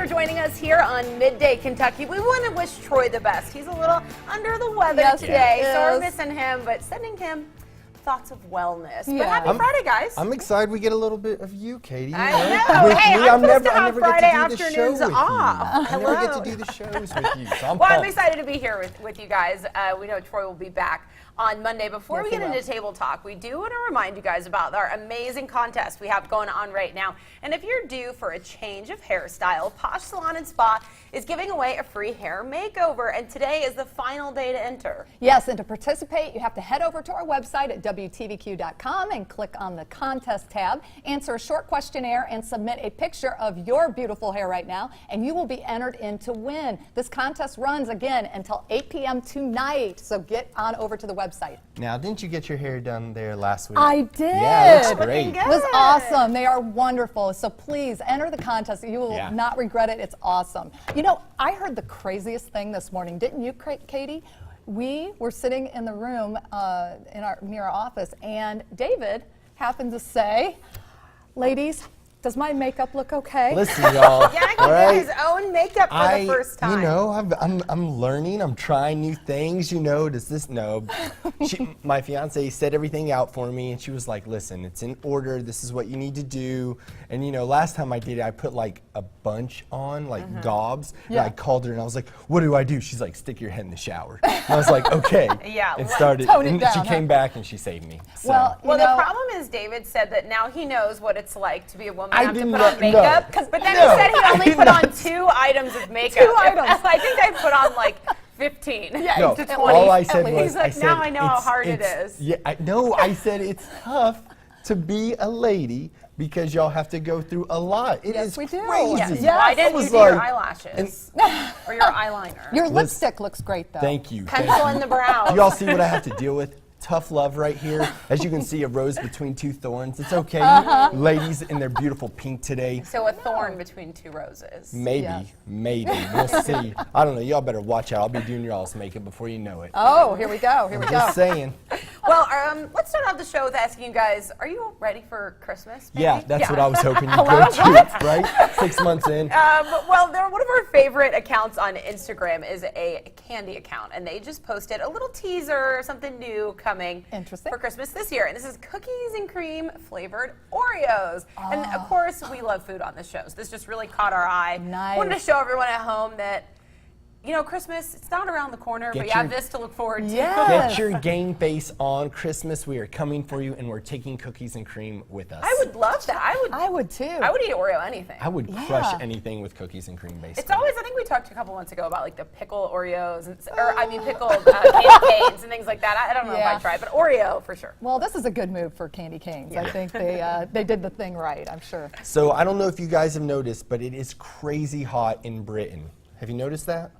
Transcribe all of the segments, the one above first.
for joining us here on Midday Kentucky. We want to wish Troy the best. He's a little under the weather today, so we're missing him, but sending him thoughts of wellness. But happy Friday, guys. I'm excited we get a little bit of you, Katie. I know. Hey, I'm never Friday afternoons off. I never get to do the shows with you. So I'm excited to be here with you guys. We know Troy will be back on Monday. Before we get into table talk, we do want to remind you guys about our amazing contest we have going on right now. And if you're due for a change of hairstyle, Posh Salon and Spa is giving away a free hair makeover, and today is the final day to enter. Yes, and to participate, you have to head over to our website at WTVQ.com and click on the contest tab, answer a short questionnaire, and submit a picture of your beautiful hair right now, and you will be entered in to win. This contest runs again until 8 p.m. tonight, so get on over to the website. Now, didn't you get your hair done there last week? I did. Yeah, it looks great. It was awesome. They are wonderful. So please enter the contest. You will not regret it. It's awesome. You know, I heard the craziest thing this morning. Didn't you, Katie? We were sitting in the room near our office, and David happened to say, "Ladies, does my makeup look okay?" Listen, y'all. Yeah, he did his own makeup for the first time. You know, I'm learning. I'm trying new things. You know, my fiance set everything out for me, and she was like, "Listen, it's in order. This is what you need to do." And you know, last time I did it, I put like a bunch on, like gobs. And I called her and I was like, "What do I do?" She's like, "Stick your head in the shower." And I was like, "Okay." And started. And she came back and she saved me. So. Well, the problem is David said that now he knows what it's like to be a woman. Have to put on makeup, but then he said he only put on 2 items of makeup. 2 items. I think I put on like 15 to 20. All I said was, he's like, now I know how hard it is. Yeah, I said it's tough to be a lady because y'all have to go through a lot. It is crazy. Yes. Why didn't you do your eyelashes or your eyeliner? Your lipstick looks great, though. Thank you. Pencil in the brows. Do y'all see what I have to deal with? Tough love right here. As you can see, a rose between 2 thorns. It's okay. Ladies in their beautiful pink today. So a thorn between 2 roses. Maybe. We'll see. I don't know. Y'all better watch out. I'll be doing your all's makeup before you know it. Oh, here we go. Just saying. Well, let's start off the show with asking you guys, are you ready for Christmas? Maybe? Yeah, that's what I was hoping you'd go to, right? 6 months in. Well, one of our favorite accounts on Instagram is a candy account, and they just posted a little teaser, something new coming for Christmas this year. And this is cookies and cream flavored Oreos. And of course, we love food on this show, so this just really caught our eye. Nice. Wanted to show everyone at home that, you know, Christmas, it's not around the corner, but you have this to look forward to. Get your game face on. Christmas, we are coming for you, and we're taking cookies and cream with us. I would love that. I would too. I would eat Oreo anything. I would crush anything with cookies and cream based. It's always, I think we talked a couple months ago about like the pickle Oreos, pickled candy canes and things like that. I don't know if I tried, but Oreo for sure. Well, this is a good move for candy canes. I think they did the thing right, I'm sure. So I don't know if you guys have noticed, but it is crazy hot in Britain. Have you noticed that?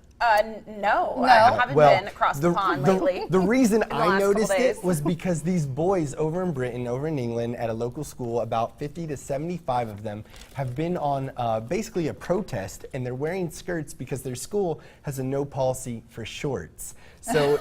No. I haven't been across the pond lately. The reason I noticed it was because these boys over in Britain, over in England, at a local school, about 50 to 75 of them have been on basically a protest, and they're wearing skirts because their school has a no policy for shorts. So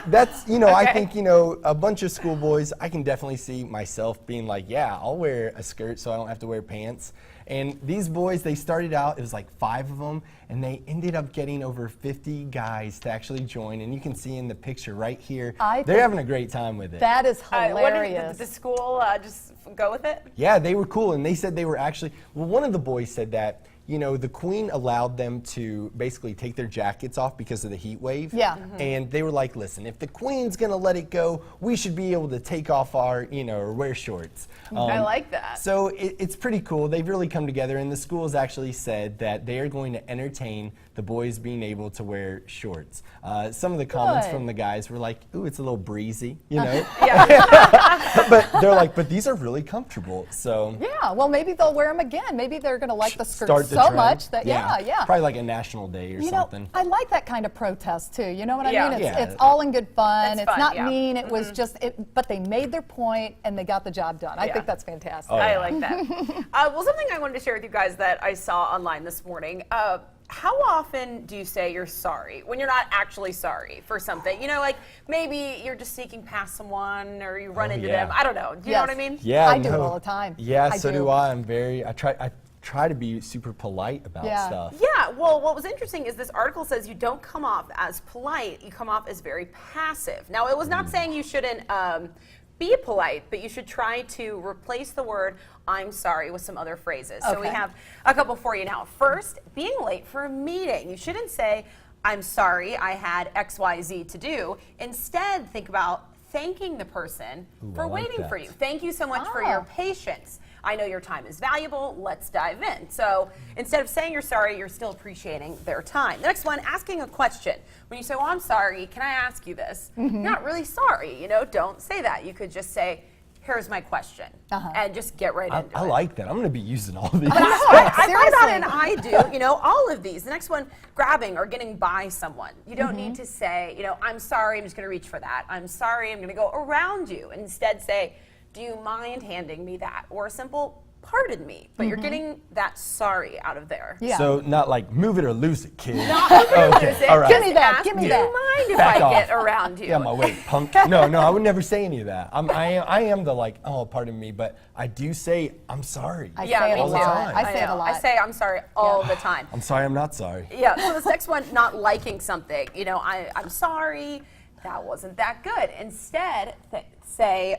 that's, I think, a bunch of schoolboys, I can definitely see myself being like, yeah, I'll wear a skirt so I don't have to wear pants. And these boys, they started out, it was like 5 of them, and they ended up getting over 50 guys to actually join. And you can see in the picture right here, they're having a great time with it. That is hilarious. Did the school just go with it? Yeah, they were cool. And they said they were actually, one of the boys said that, the Queen allowed them to basically take their jackets off because of the heat wave. Yeah. And they were like, listen, if the Queen's going to let it go, we should be able to take off our, or wear shorts. I like that. So it's pretty cool. They've really come together, and the school has actually said that they are going to entertain the boys being able to wear shorts. Some of the comments from the guys were like, ooh, it's a little breezy, but they're like, but these are really comfortable. So yeah, well, maybe they'll wear them again. Maybe they're going to like the skirts so much that probably like a national day or something. I like that kind of protest too. You know what I mean? Yeah. It's all in good fun. It's fun, not mean. It was just but they made their point and they got the job done. I think that's fantastic. I like that. Well, something I wanted to share with you guys that I saw online this morning. How often do you say you're sorry when you're not actually sorry for something? Like maybe you're just sneaking past someone or you run into them. I don't know. Do you know what I mean? Yeah, I do it all the time. Yeah, so do I. I try to be super polite about stuff. Yeah, well, what was interesting is this article says you don't come off as polite, you come off as very passive. Now, it was not saying you shouldn't be polite, but you should try to replace the word I'm sorry with some other phrases. So we have a couple for you now. First, being late for a meeting. You shouldn't say, I'm sorry, I had XYZ to do. Instead, think about thanking the person for waiting for you. Thank you so much for your patience. I know your time is valuable. Let's dive in. So instead of saying you're sorry, you're still appreciating their time. The next one, asking a question. When you say, well, I'm sorry, can I ask you this? You're not really sorry, you know, don't say that. You could just say, here's my question, and just get right into it. I like that. I'm going to be using all these. But I find that, and I do, you know, all of these. The next one, grabbing or getting by someone. You don't need to say, you know, I'm sorry, I'm just going to reach for that. I'm sorry, I'm going to go around you. Instead, say, do you mind handing me that? Or a simple, pardon me. But you're getting that sorry out of there. Yeah. So not like move it or lose it, kid. Not move it or lose it. All right. Give me that, Ask, give me do that. you mind if Back I off. get around you? Yeah, my way, punk. No, I would never say any of that. I am the like, oh, pardon me, but I do say I'm sorry. I Yeah, say it me a all the lot. time. I say it a lot. I say I'm sorry all the time. I'm sorry, I'm not sorry. Yeah, so this next one, not liking something. You know, I'm sorry, that wasn't that good. Instead, say,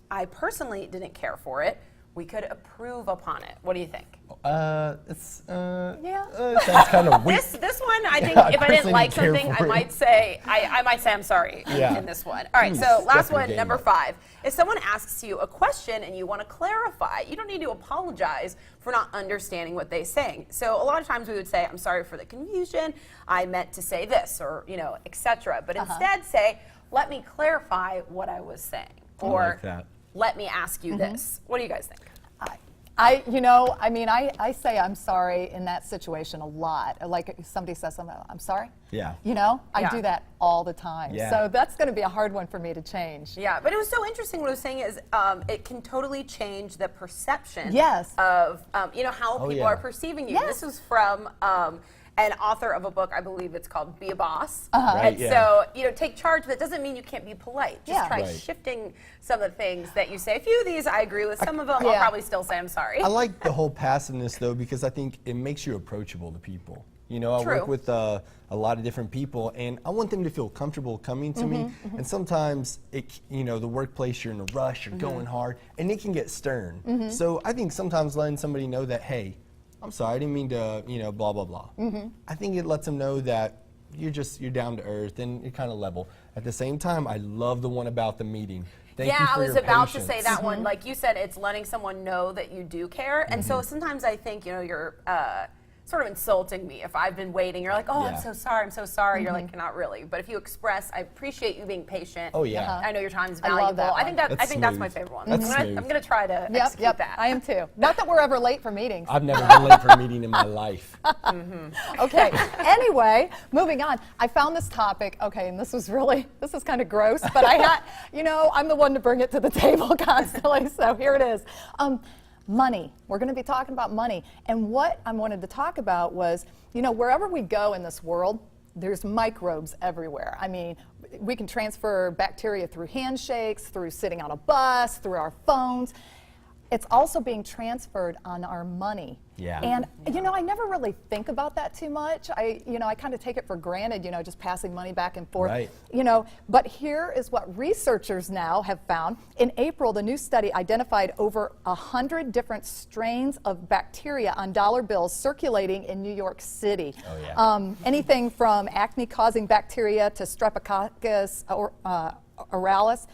I personally didn't care for it. We could approve upon it. What do you think? It's Yeah. sounds kind of weak. This one, I think I if I didn't personally like didn't care something, I for it. might say I'm sorry Yeah. in this one. All right, Please so last step your one, game number up. 5. If someone asks you a question and you want to clarify, you don't need to apologize for not understanding what they're saying. So a lot of times we would say, I'm sorry for the confusion. I meant to say this, or, you know, etc. But instead say, let me clarify what I was saying. Or like that. let me ask you this. What do you guys think? I say I'm sorry in that situation a lot. Like if somebody says something, I'm sorry. Yeah. You know, I Yeah. do that all the time. Yeah. So that's going to be a hard one for me to change. Yeah, but it was so interesting. What I was saying is it can totally change the perception Yes. of, you know, how people yeah. are perceiving you. Yes. This was from an author of a book, I believe it's called Be a Boss. Right, And yeah. so, you know, take charge, but it doesn't mean you can't be polite. Just Yeah. try Right. shifting some of the things that you say. A few of these I agree with. Some of them I'll Yeah. probably still say I'm sorry. I like the whole passiveness though because I think it makes you approachable to people. You know, I True. work with a lot of different people, and I want them to feel comfortable coming to me. And sometimes, you know, the workplace, you're in a rush, you're going hard, and it can get stern. So I think sometimes letting somebody know that, hey, I'm sorry, I didn't mean to, you know, blah, blah, blah. I think it lets them know that you're down to earth and you're kind of level. At the same time, I love the one about the meeting. Thank you Yeah, for I was your about to patience. say that one. Like you said, it's letting someone know that you do care. And so sometimes I think, you know, you're sort of insulting me if I've been waiting. You're like, oh, Yeah. I'm so sorry, I'm so sorry. You're like, not really. But if you express, I appreciate you being patient. Oh, yeah. I know your time is I love valuable. that I think one. that That's I think that's my smooth. favorite one. That's I'm smooth. gonna try to execute Yep, that. I am too. Not that we're ever late for meetings. I've never been late for a meeting in my life. Okay, anyway, moving on. I found this topic, okay, and this is kind of gross, but I had, you know, I'm the one to bring it to the table constantly, so here it is. Money. We're going to be talking about money. And what I wanted to talk about was, you know, wherever we go in this world, there's microbes everywhere. I mean, we can transfer bacteria through handshakes, through sitting on a bus, through our phones. It's also being transferred on our money. Yeah. And you know, I never really think about that too much. I kind of take it for granted, you know, just passing money back and forth. Right. You know, but here is what researchers now have found. In April, the new study identified over 100 different strains of bacteria on dollar bills circulating in New York City. Oh, yeah. Anything from acne-causing bacteria to Streptococcus aureus,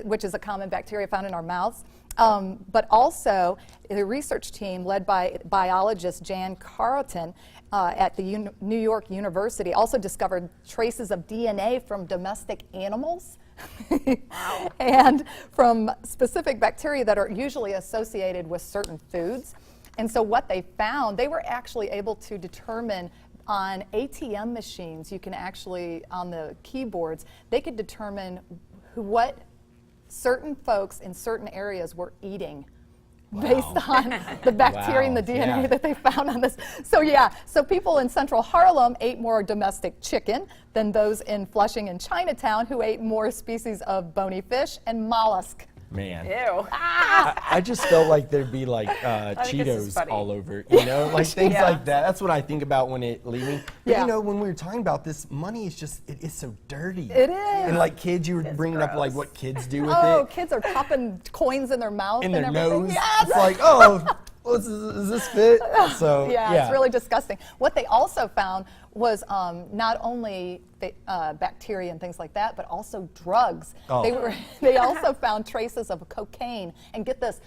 which is a common bacteria found in our mouths. But also, the research team led by biologist Jan Carlton at the New York University also discovered traces of DNA from domestic animals and from specific bacteria that are usually associated with certain foods. And so what they found, they were actually able to determine on ATM machines, you can actually, on the keyboards, they could determine what certain folks in certain areas were eating based on the bacteria and the DNA that they found on this. So people in central Harlem ate more domestic chicken than those in Flushing and Chinatown who ate more species of bony fish and mollusk. Man. Ew. I just felt like there'd be like think this is Cheetos funny. all over, you know, like things Yeah. like that. That's what I think about when it leaving. But Yeah. you know, when we were talking about this, money is just, it is so dirty. It is. And like kids, you were bringing up like gross. what kids do with Oh, it kids are popping coins in their mouth in and their everything. nose. Yes. It's like, oh, does this fit? So Yeah, it's really disgusting. What they also found was not only bacteria and things like that, but also drugs. Oh. They also found traces of cocaine, and get this,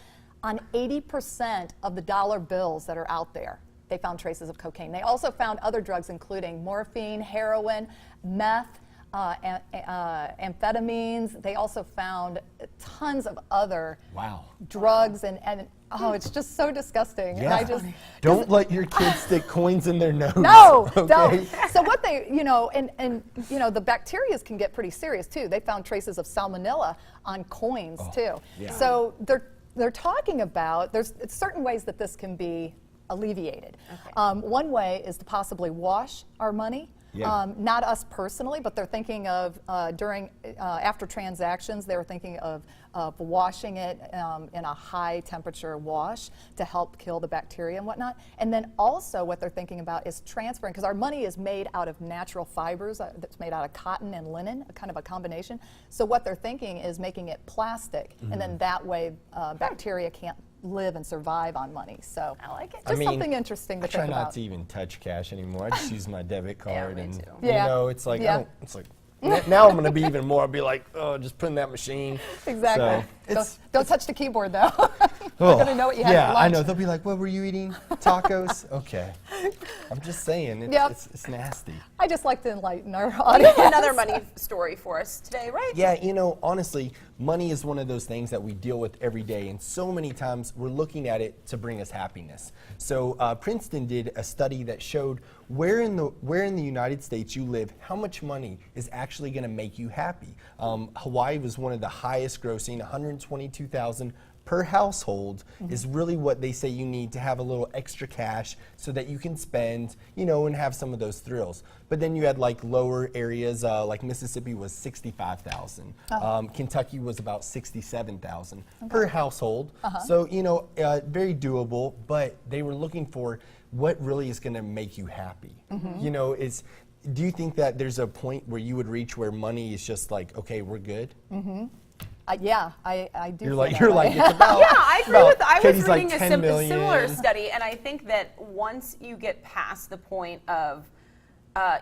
on 80% of the dollar bills that are out there, they found traces of cocaine. They also found other drugs, including morphine, heroin, meth, amphetamines. They also found tons of other Wow. drugs, and oh, it's just so disgusting. And Yeah. I just Don't let your kids stick coins in their nose. no, okay? don't. So what they, you know, and you know, the bacteria can get pretty serious too. They found traces of salmonella on coins too. yeah. So they're talking about there's certain ways that this can be alleviated. Okay. One way is to possibly wash our money. Yeah. Not us personally, but they're thinking of after transactions, they were thinking of washing it in a high temperature wash to help kill the bacteria and whatnot. And then also what they're thinking about is transferring, because our money is made out of natural fibers, that's made out of cotton and linen, kind of a combination. So what they're thinking is making it plastic, and then that way bacteria can't live and survive on money. So I like it. just something interesting to I try think not about. to even touch cash anymore. I just use my debit card, me and too. Yeah. you know, it's like Yeah. it's like now I'm gonna be even more. I'll be like, oh, just put in that machine. Exactly. So Don't touch the keyboard though. oh, They're gonna know what you had yeah, for lunch. I know. They'll be like, what were you eating? Tacos? Okay. I'm just saying, Yep. it's nasty. I just like to enlighten our audience. Another money story for us today, right? Yeah, you know, honestly, money is one of those things that we deal with every day, and so many times we're looking at it to bring us happiness. So Princeton did a study that showed where in the United States you live, how much money is actually going to make you happy. Hawaii was one of the highest grossing, $122,000 per household is really what they say you need to have a little extra cash so that you can spend, you know, and have some of those thrills. But then you had like lower areas, like Mississippi was $65,000. Kentucky was about $67,000 per household. So, you know, very doable, but they were looking for what really is going to make you happy. You know, do you think that there's a point where you would reach where money is just like, okay, we're good? Yeah, I do. You're feel like, that you're way. like, it's about. Yeah, I agree with. I was Katie's like reading a 10 million. similar study, and I think that once you get past the point of,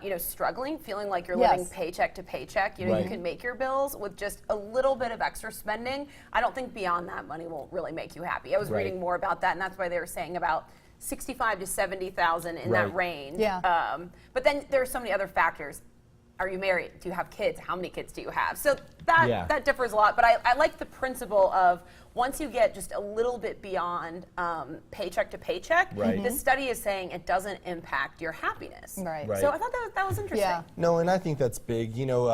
you know, struggling, feeling like you're living Yes. paycheck to paycheck, you know, you Right. can make your bills with just a little bit of extra spending. I don't think beyond that money will really make you happy. I was Right. reading more about that, and that's why they were saying about 65 to 70,000 in that Right. range. Yeah. But then there are so many other factors. Are you married? Do you have kids? How many kids do you have? So that Yeah. that differs a lot. But I like the principle of once you get just a little bit beyond paycheck to paycheck, Right. this study is saying it doesn't impact your happiness. Right. Right. So I thought that was interesting. Yeah. No, and I think that's big. You know,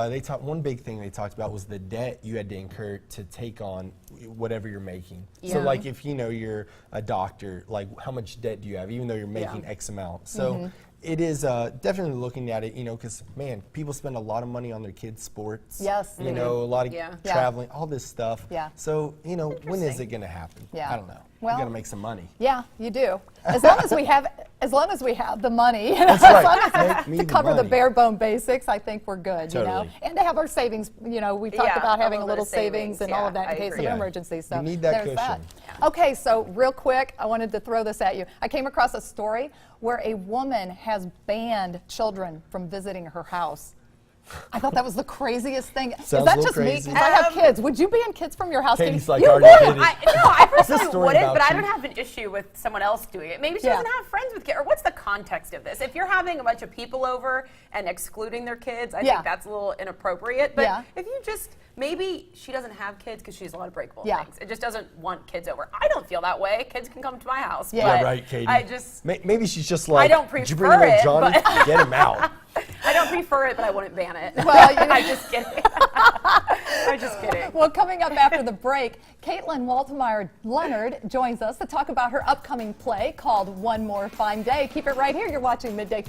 one big thing they talked about was the debt you had to incur to take on whatever you're making. So, Yeah. like, if you know you're a doctor, like, how much debt do you have, even though you're making X amount? So. It is definitely looking at it, you know, because, man, people spend a lot of money on their kids' sports. Yes, You they know, a lot of Yeah. Yeah. traveling, all this stuff. Yeah. So, you know, when is Interesting. it going to happen? Yeah. I don't know. Well- You got to make some money. Yeah, you do. As long as we have the money, That's right. Make me to the cover the money. bare bone basics, I think we're good. You know, Totally. and to have our savings. You know, we talked Yeah, about a having a little little bit of savings, savings and all of yeah, that in I case agree. of Yeah. emergency. So You need that there's that. cushion. Okay, so real quick, I wanted to throw this at you. I came across a story where a woman has banned children from visiting her house. I thought that was the craziest thing. Is Sounds a that little just crazy. me? Because I have kids. Would you ban kids from your house? Katie's Katie? like, You "Are you would. kidding?" I personally story wouldn't, about but I you. don't have an issue with someone else doing it. Maybe she Yeah. doesn't have friends with kids. Or what's the context of this? If you're having a bunch of people over and excluding their kids, I Yeah. think that's a little inappropriate. But Yeah. if you just, maybe she doesn't have kids because she has a lot of breakable Yeah. things. It just doesn't want kids over. I don't feel that way. Kids can come to my house. Yeah. but Right, Katie. I just, Maybe she's just like, don't did you bring prefer little it, Johnny? but- Get him out. I don't prefer it, but I wouldn't ban it. Well, you know- I'm just kidding. I'm just kidding. Well, coming up after the break, Caitlin Waltemeyer Leonard joins us to talk about her upcoming play called One More Fine Day. Keep it right here. You're watching Midday.